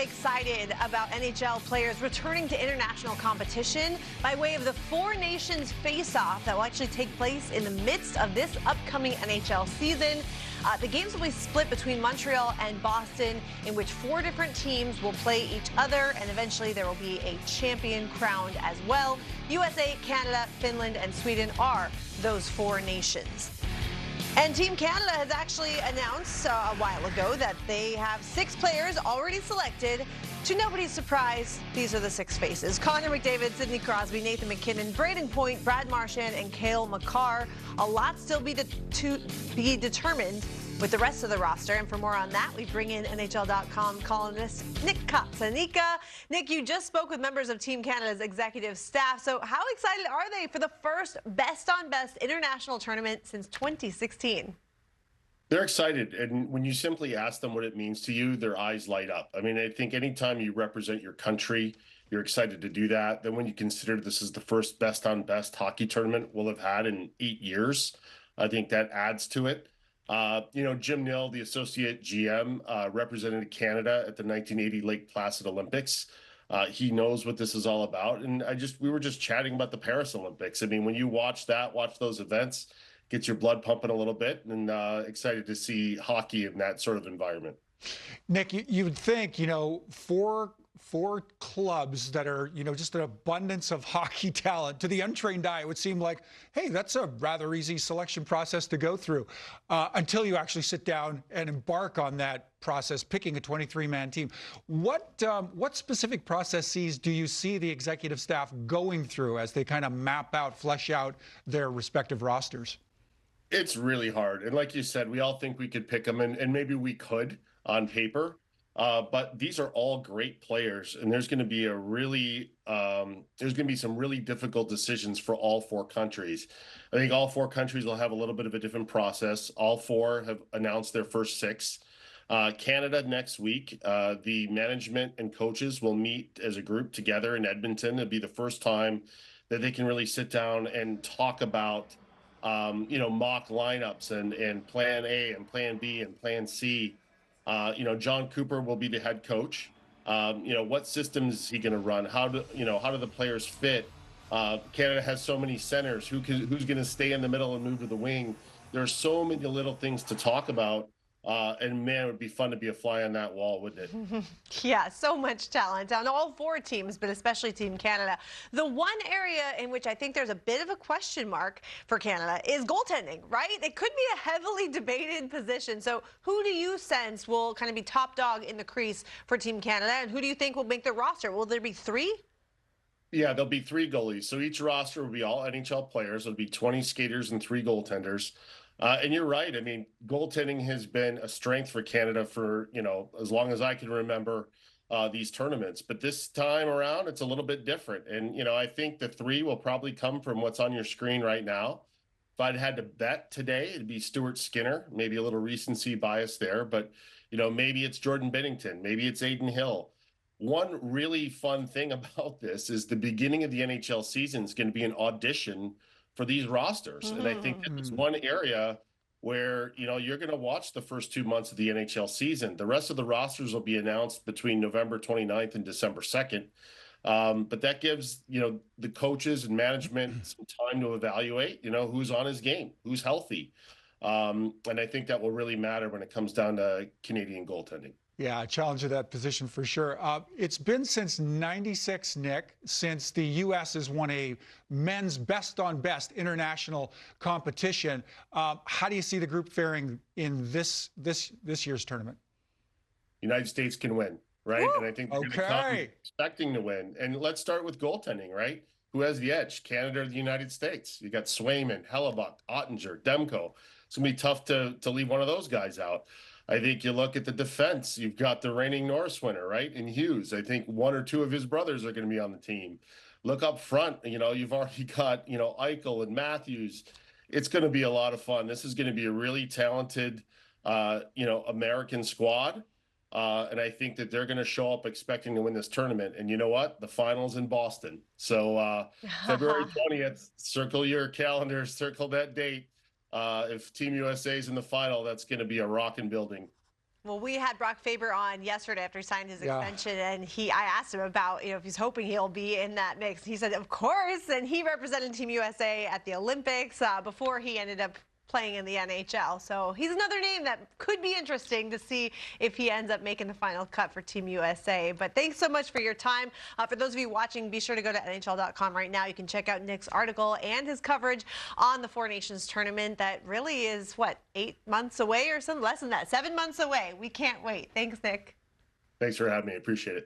excited about NHL players returning to international competition by way of the Four Nations face-off that will actually take place in the midst of this upcoming NHL season. The games will be split between Montreal and Boston, in which 4 different teams will play each other, and eventually there will be a champion crowned as well. USA, Canada, Finland, and Sweden are those 4 nations. And Team Canada has actually announced a while ago that they have 6 players already selected. To nobody's surprise, these are the 6 faces: Connor McDavid, Sidney Crosby, Nathan MacKinnon, Brayden Point, Brad Marchand, and Cale Makar. A lot still to be determined with the rest of the roster. And for more on that, we bring in NHL.com columnist Nick Katsanika. Nick, you just spoke with members of Team Canada's executive staff. So how excited are they for the first best-on-best international tournament since 2016? They're excited, and when you simply ask them what it means to you, their eyes light up. I mean, I think anytime you represent your country, you're excited to do that. Then when you consider this is the first best-on-best hockey tournament we'll have had in 8 years, I think that adds to it. Jim Nill, the associate GM, represented Canada at the 1980 Lake Placid Olympics. He knows what this is all about. And we were just chatting about the Paris Olympics. I mean, when you watch those events, gets your blood pumping a little bit, and excited to see hockey in that sort of environment. Nick, you would think, four clubs that are, just an abundance of hockey talent. To the untrained eye, it would seem like, hey, that's a rather easy selection process to go through until you actually sit down and embark on that process, picking a 23-man team. What specific processes do you see the executive staff going through as they kind of map out, flesh out their respective rosters? It's really hard. And like you said, we all think we could pick them, and maybe we could on paper. But these are all great players, and there's going to be some really difficult decisions for all 4 countries. I think all 4 countries will have a little bit of a different process. All 4 have announced their first 6. Canada next week, the management and coaches will meet as a group together in Edmonton. It'll be the first time that they can really sit down and talk about mock lineups and plan A and plan B and plan C. John Cooper will be the head coach. What systems is he going to run? How do the players fit? Canada has so many centers. Who's going to stay in the middle and move to the wing? There are so many little things to talk about. And man, it would be fun to be a fly on that wall, wouldn't it? Yeah, so much talent on all 4 teams, but especially Team Canada. The one area in which I think there's a bit of a question mark for Canada is goaltending, right? It could be a heavily debated position. So who do you sense will kind of be top dog in the crease for Team Canada, and who do you think will make the roster? Will there be 3? Yeah, there'll be 3 goalies. So each roster will be all NHL players. It'll be 20 skaters and 3 goaltenders. And you're right. I mean, goaltending has been a strength for Canada for, as long as I can remember these tournaments. But this time around, it's a little bit different. And, I think the 3 will probably come from what's on your screen right now. If I'd had to bet today, it'd be Stuart Skinner, maybe a little recency bias there. But, maybe it's Jordan Binnington. Maybe it's Adin Hill. One really fun thing about this is the beginning of the NHL season is going to be an audition for these rosters. And I think that is one area where, you're going to watch the first 2 months of the NHL season. The rest of the rosters will be announced between November 29th and December 2nd. But that gives, the coaches and management some time to evaluate, who's on his game, who's healthy. And I think that will really matter when it comes down to Canadian goaltending. Yeah, a challenge of that position for sure. It's been since '96, Nick, since the U.S. has won a men's best-on-best international competition. How do you see the group faring in this year's tournament? United States can win, right? Woo! And I think they're going to come expecting to win. And let's start with goaltending, right? Who has the edge, Canada or the United States? You got Swayman, Hellebuck, Ottinger, Demko. It's going to be tough to leave one of those guys out. I think you look at the defense, you've got the reigning Norris winner, right? In Hughes. I think 1 or 2 of his brothers are going to be on the team. Look up front, you've already got, Eichel and Matthews. It's going to be a lot of fun. This is going to be a really talented, American squad. And I think that they're going to show up expecting to win this tournament. And you know what? The final's in Boston. So February 20th, circle your calendars, circle that date. If Team USA is in the final, that's going to be a rocking building. Well, we had Brock Faber on yesterday after he signed his extension, and I asked him about, if he's hoping he'll be in that mix. He said, of course, and he represented Team USA at the Olympics before he ended up playing in the NHL. So he's another name that could be interesting to see if he ends up making the final cut for Team USA. But thanks so much for your time. For those of you watching, be sure to go to NHL.com right now. You can check out Nick's article and his coverage on the Four Nations tournament that really is, 8 months away or something? Less than that, 7 months away. We can't wait. Thanks, Nick. Thanks for having me. Appreciate it.